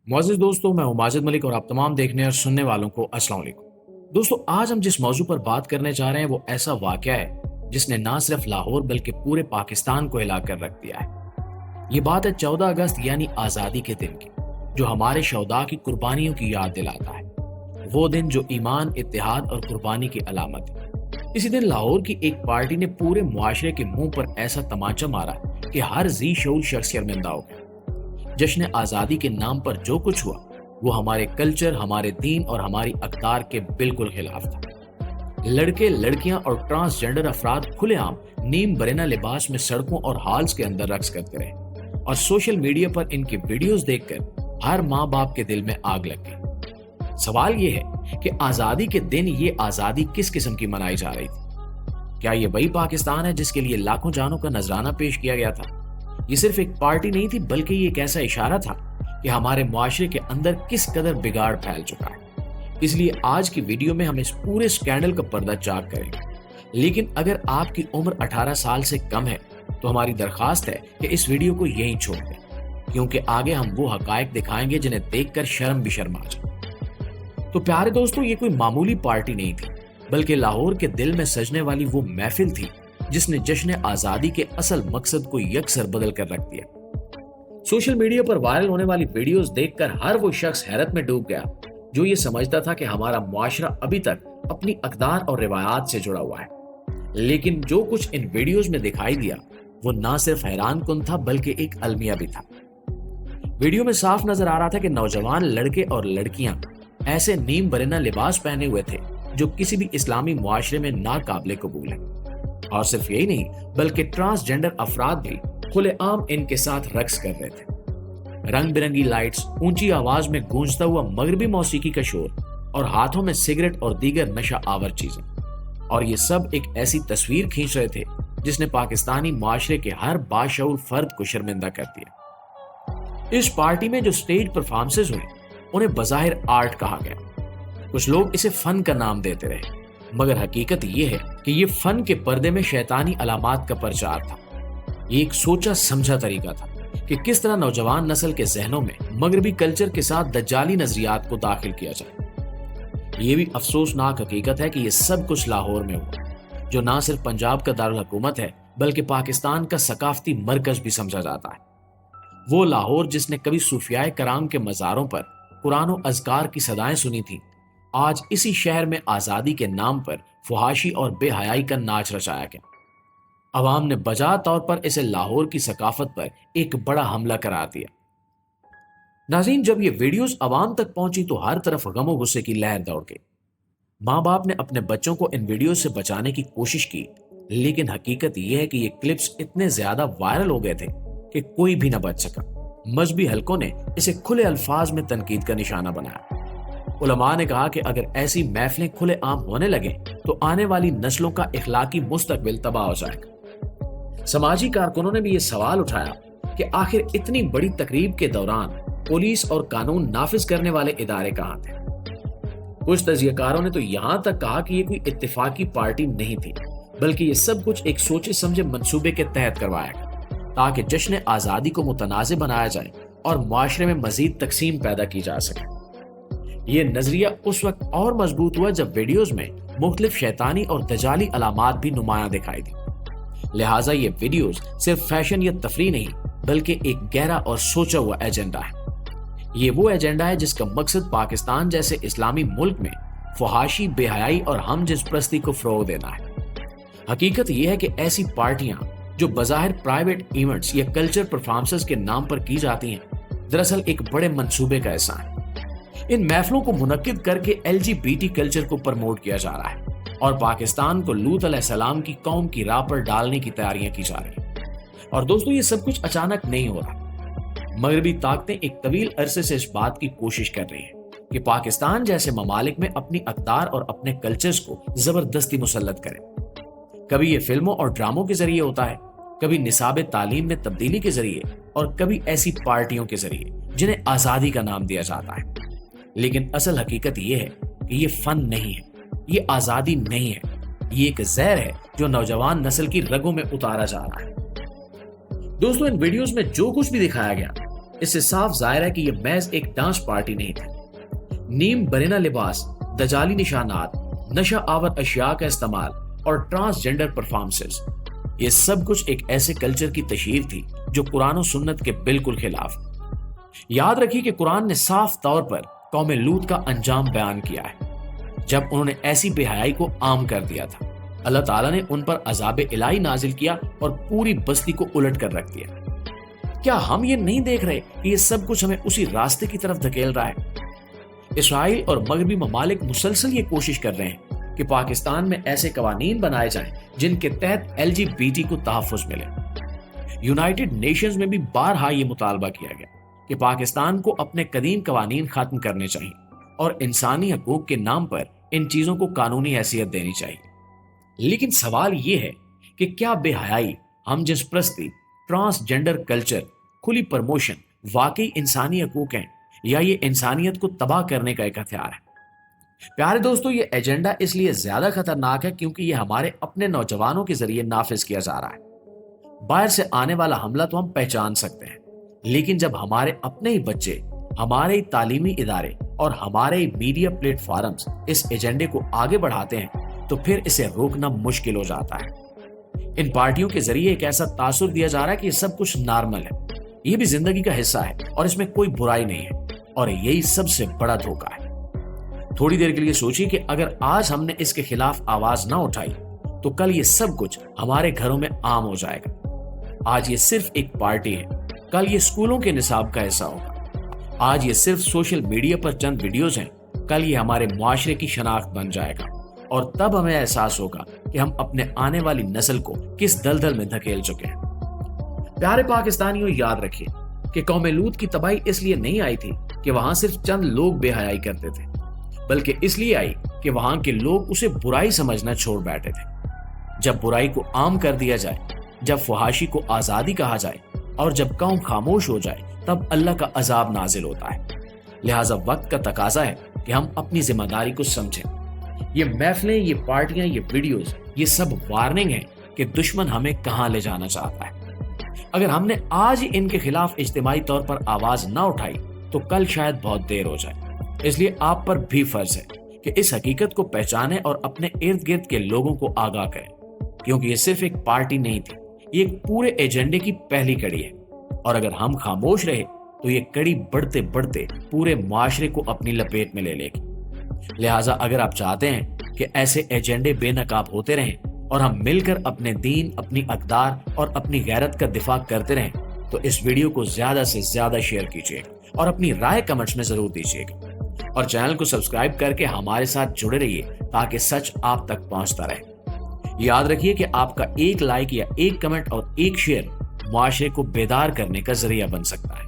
معزز دوستوں، میں ہوں ماجد ملک اور آپ تمام دیکھنے اور سننے والوں کو السلام علیکم۔ دوستوں، آج ہم جس موضوع پر بات کرنے جا رہے ہیں وہ ایسا واقعہ ہے جس نے نہ صرف لاہور بلکہ پورے پاکستان کو ہلا کر رکھ دیا ہے۔ یہ بات ہے 14 اگست یعنی آزادی کے دن کی، جو ہمارے شہداء کی قربانیوں کی یاد دلاتا ہے۔ وہ دن جو ایمان، اتحاد اور قربانی کی علامت ہے۔ اسی دن لاہور کی ایک پارٹی نے پورے معاشرے کے منہ پر ایسا تمانچہ مارا کہ ہر ذی شعور شخص شرمندہ ہو گیا۔ جشن آزادی کے نام پر جو کچھ ہوا وہ ہمارے کلچر، ہمارے دین اور ہماری اقدار کے بالکل خلاف تھا۔ لڑکے، لڑکیاں اور ٹرانسجنڈر افراد کھلے عام نیم برہنہ لباس میں سڑکوں اور ہالز کے اندر رقص کرتے رہے اور سوشل میڈیا پر ان کی ویڈیوز دیکھ کر ہر ماں باپ کے دل میں آگ لگ گئی۔ سوال یہ ہے کہ آزادی کے دن یہ آزادی کس قسم کی منائی جا رہی تھی؟ کیا یہ وہی پاکستان ہے جس کے لیے لاکھوں جانوں کا نذرانہ پیش کیا گیا تھا؟ یہ صرف ایک پارٹی نہیں تھی بلکہ یہ ایک ایسا اشارہ تھا کہ ہمارے معاشرے کے اندر کس قدر بگاڑ پھیل چکا ہے۔ اس لیے آج کی ویڈیو میں ہم اس پورے سکینڈل کا پردہ چاک کریں گے۔ لیکن اگر آپ کی عمر 18 سال سے کم ہے تو ہماری درخواست ہے کہ اس ویڈیو کو یہیں چھوڑ دیں، کیونکہ آگے ہم وہ حقائق دکھائیں گے جنہیں دیکھ کر شرم بھی شرما جائے۔ تو پیارے دوستوں، یہ کوئی معمولی پارٹی نہیں تھی بلکہ لاہور کے دل میں سجنے والی وہ محفل تھی جس نے جشن آزادی کے اصل مقصد کو یکسر بدل کر رکھ دیا۔ سوشل میڈیا پر وائرل ہونے والی ویڈیوز دیکھ کر ہر وہ شخص حیرت میں ڈوب گیا جو یہ سمجھتا تھا کہ ہمارا معاشرہ ابھی تک اپنی اقدار اور روایات سے جڑا ہوا ہے۔ لیکن جو کچھ ان ویڈیوز میں دکھائی دیا وہ نہ صرف حیران کن تھا بلکہ ایک المیہ بھی تھا۔ ویڈیو میں صاف نظر آ رہا تھا کہ نوجوان لڑکے اور لڑکیاں ایسے نیم برہنہ لباس پہنے ہوئے تھے جو کسی بھی اسلامی معاشرے میں ناقابل قبول ہے، اور صرف یہی نہیں بلکہ ٹرانسجنڈر افراد بھی کھلے عام ان کے ساتھ رقص کر رہے تھے۔ رنگ برنگی لائٹس، اونچی آواز میں گونجتا ہوا مغربی موسیقی کا شور اور ہاتھوں میں سگریٹ اور دیگر نشہ آور چیزیں، اور یہ سب ایک ایسی تصویر کھینچ رہے تھے جس نے پاکستانی معاشرے کے ہر باشعور فرد کو شرمندہ کر دیا۔ اس پارٹی میں جو سٹیج پرفارمنسز ہوئے انہیں بظاہر آرٹ کہا گیا۔ کچھ لوگ اسے فن کا نام دیتے رہے، مگر حقیقت یہ ہے کہ یہ فن کے پردے میں شیطانی علامات کا پرچار تھا۔ یہ ایک سوچا سمجھا طریقہ تھا کہ کس طرح نوجوان نسل کے ذہنوں میں مغربی کلچر کے ساتھ دجالی نظریات کو داخل کیا جائے۔ یہ بھی افسوسناک حقیقت ہے کہ یہ سب کچھ لاہور میں ہوا، جو نہ صرف پنجاب کا دارالحکومت ہے بلکہ پاکستان کا ثقافتی مرکز بھی سمجھا جاتا ہے۔ وہ لاہور جس نے کبھی صوفیاء کرام کے مزاروں پر قرآن و اذکار کی صدائیں سنی تھیں، آج اسی شہر میں آزادی کے نام پر فحاشی اور بے حیائی کا ناچ رچایا گیا۔ عوام نے بجا طور پر اسے لاہور کی ثقافت پر ایک بڑا حملہ قرار دیا۔ ناظرین، جب یہ ویڈیوز عوام تک پہنچی تو ہر طرف غم و غصے کی لہر دوڑ گئی۔ ماں باپ نے اپنے بچوں کو ان ویڈیوز سے بچانے کی کوشش کی، لیکن حقیقت یہ ہے کہ یہ کلپس اتنے زیادہ وائرل ہو گئے تھے کہ کوئی بھی نہ بچ سکا۔ مذہبی حلقوں نے اسے کھلے الفاظ میں تنقید کا نشانہ بنایا۔ علماء نے کہا کہ اگر ایسی محفلیں کھلے عام ہونے لگیں تو آنے والی نسلوں کا اخلاقی مستقبل تباہ ہو جائے گا۔ سماجی کارکنوں نے بھی یہ سوال اٹھایا کہ آخر اتنی بڑی تقریب کے دوران پولیس اور قانون نافذ کرنے والے ادارے کہاں تھے؟ کچھ تجزیہ کاروں نے تو یہاں تک کہا کہ یہ کوئی اتفاقی پارٹی نہیں تھی بلکہ یہ سب کچھ ایک سوچے سمجھے منصوبے کے تحت کروایا گیا تاکہ جشن آزادی کو متنازع بنایا جائے اور معاشرے میں مزید تقسیم پیدا کی جا سکے۔ یہ نظریہ اس وقت اور مضبوط ہوا جب ویڈیوز میں مختلف شیطانی اور دجالی علامات بھی نمایاں دکھائی دی۔ لہٰذا یہ ویڈیوز صرف فیشن یا تفریح نہیں بلکہ ایک گہرا اور سوچا ہوا ایجنڈا ہے۔ یہ وہ ایجنڈا ہے جس کا مقصد پاکستان جیسے اسلامی ملک میں فحاشی، بے حیائی اور ہم جنس پرستی کو فروغ دینا ہے۔ حقیقت یہ ہے کہ ایسی پارٹیاں جو بظاہر پرائیویٹ ایونٹس یا کلچر پرفارمنسز کے نام پر کی جاتی ہیں، دراصل ایک بڑے منصوبے کا حصہ ہیں۔ ان محفلوں کو منعقد کر کے LGBT کلچر کو پرموٹ کیا جا رہا ہے اور پاکستان کو لوط علیہ السلام کی قوم کی راہ پر ڈالنے کی تیاریاں کی جا رہی ہیں۔ اور دوستو، یہ سب کچھ اچانک نہیں ہو رہا۔ مغربی طاقتیں ایک طویل عرصے سے اس بات کی کوشش کر رہی ہیں کہ پاکستان جیسے ممالک میں اپنی اقدار اور اپنے کلچرز کو زبردستی مسلط کریں۔ کبھی یہ فلموں اور ڈراموں کے ذریعے ہوتا ہے، کبھی نصاب تعلیم میں تبدیلی کے ذریعے، اور کبھی ایسی پارٹیوں کے ذریعے جنہیں آزادی کا نام دیا جاتا ہے۔ لیکن اصل حقیقت یہ ہے کہ یہ فن نہیں ہے، یہ آزادی نہیں ہے، یہ ایک زہر ہے جو نوجوان نسل کی رگوں میں اتارا جا رہا ہے۔ دوستو، ان ویڈیوز میں جو کچھ بھی دکھایا گیا اس سے صاف ظاہر ہے کہ یہ محض ایک ڈانس پارٹی نہیں تھی۔ نیم برینہ لباس، دجالی نشانات، نشہ آور اشیاء کا استعمال اور ٹرانسجینڈر پرفارمنسز، یہ سب کچھ ایک ایسے کلچر کی تشہیر تھی جو قرآن و سنت کے بالکل خلاف۔ یاد رکھیے کہ قرآن نے صاف طور پر قوم لوط کا انجام بیان کیا ہے جب انہوں نے ایسی بے حیائی کو عام کر دیا تھا۔ اللہ تعالیٰ نے ان پر عذاب الہی نازل کیا اور پوری بستی کو الٹ کر رکھ دیا۔ کیا ہم یہ نہیں دیکھ رہے کہ یہ سب کچھ ہمیں اسی راستے کی طرف دھکیل رہا ہے؟ اسرائیل اور مغربی ممالک مسلسل یہ کوشش کر رہے ہیں کہ پاکستان میں ایسے قوانین بنائے جائیں جن کے تحت LGBT کو تحفظ ملے۔ یونائٹڈ نیشنز میں بھی بارہا یہ مطالبہ کیا گیا کہ پاکستان کو اپنے قدیم قوانین ختم کرنے چاہیے اور انسانی حقوق کے نام پر ان چیزوں کو قانونی حیثیت دینی چاہیے۔ لیکن سوال یہ ہے کہ کیا بے حیائی، ہم جنس پرستی، ٹرانسجینڈر کلچر، کھلی پرموشن واقعی انسانی حقوق ہیں یا یہ انسانیت کو تباہ کرنے کا ایک ہتھیار ہے؟ پیارے دوستو، یہ ایجنڈا اس لیے زیادہ خطرناک ہے کیونکہ یہ ہمارے اپنے نوجوانوں کے ذریعے نافذ کیا جا رہا ہے۔ باہر سے آنے والا حملہ تو ہم پہچان سکتے ہیں، لیکن جب ہمارے اپنے ہی بچے، ہمارے ہی تعلیمی ادارے اور ہمارے ہی میڈیا پلیٹ فارمز اس ایجنڈے کو آگے بڑھاتے ہیں تو پھر اسے روکنا مشکل ہو جاتا ہے۔ ان پارٹیوں کے ذریعے ایک ایسا تاثر دیا جا رہا ہے کہ یہ سب کچھ نارمل ہے، یہ بھی زندگی کا حصہ ہے اور اس میں کوئی برائی نہیں ہے، اور یہی سب سے بڑا دھوکہ ہے۔ تھوڑی دیر کے لیے سوچیے کہ اگر آج ہم نے اس کے خلاف آواز نہ اٹھائی تو کل یہ سب کچھ ہمارے گھروں میں عام ہو جائے گا۔ آج یہ صرف ایک پارٹی ہے، کل یہ اسکولوں کے نصاب کا حصہ ہوگا۔ آج یہ صرف سوشل میڈیا پر چند ویڈیوز ہیں، کل یہ ہمارے معاشرے کی شناخت بن جائے گا، اور تب ہمیں احساس ہوگا کہ ہم اپنے آنے والی نسل کو کس دلدل میں دھکیل چکے ہیں۔ پیارے پاکستانیوں، یاد رکھیے کہ قوم لوط کی تباہی اس لیے نہیں آئی تھی کہ وہاں صرف چند لوگ بے حیائی کرتے تھے، بلکہ اس لیے آئی کہ وہاں کے لوگ اسے برائی سمجھنا چھوڑ بیٹھے تھے۔ جب برائی کو عام کر دیا جائے، جب فحاشی کو آزادی کہا جائے اور جب قوم خاموش ہو جائے، تب اللہ کا عذاب نازل ہوتا ہے۔ لہٰذا وقت کا تقاضا ہے کہ ہم اپنی ذمہ داری کو سمجھیں۔ یہ محفلیں، یہ پارٹیاں، یہ ویڈیوز، یہ سب وارننگ ہے کہ دشمن ہمیں کہاں لے جانا چاہتا ہے۔ اگر ہم نے آج ہی ان کے خلاف اجتماعی طور پر آواز نہ اٹھائی تو کل شاید بہت دیر ہو جائے۔ اس لیے آپ پر بھی فرض ہے کہ اس حقیقت کو پہچانیں اور اپنے ارد گرد کے لوگوں کو آگاہ کریں، کیونکہ یہ صرف ایک پارٹی نہیں تھی، یہ ایک پورے ایجنڈے کی پہلی کڑی ہے، اور اگر ہم خاموش رہے تو یہ کڑی بڑھتے بڑھتے پورے معاشرے کو اپنی لپیٹ میں لے لے گی۔ لہٰذا اگر آپ چاہتے ہیں کہ ایسے ایجنڈے بے نقاب ہوتے رہیں اور ہم مل کر اپنے دین، اپنی اقدار اور اپنی غیرت کا دفاع کرتے رہیں تو اس ویڈیو کو زیادہ سے زیادہ شیئر کیجیے اور اپنی رائے کمنٹس میں ضرور دیجیے گا، اور چینل کو سبسکرائب کر کے ہمارے ساتھ جڑے رہیے تاکہ سچ آپ تک پہنچتا رہے۔ یاد رکھیے کہ آپ کا ایک لائک یا ایک کمنٹ اور ایک شیئر معاشرے کو بیدار کرنے کا ذریعہ بن سکتا ہے۔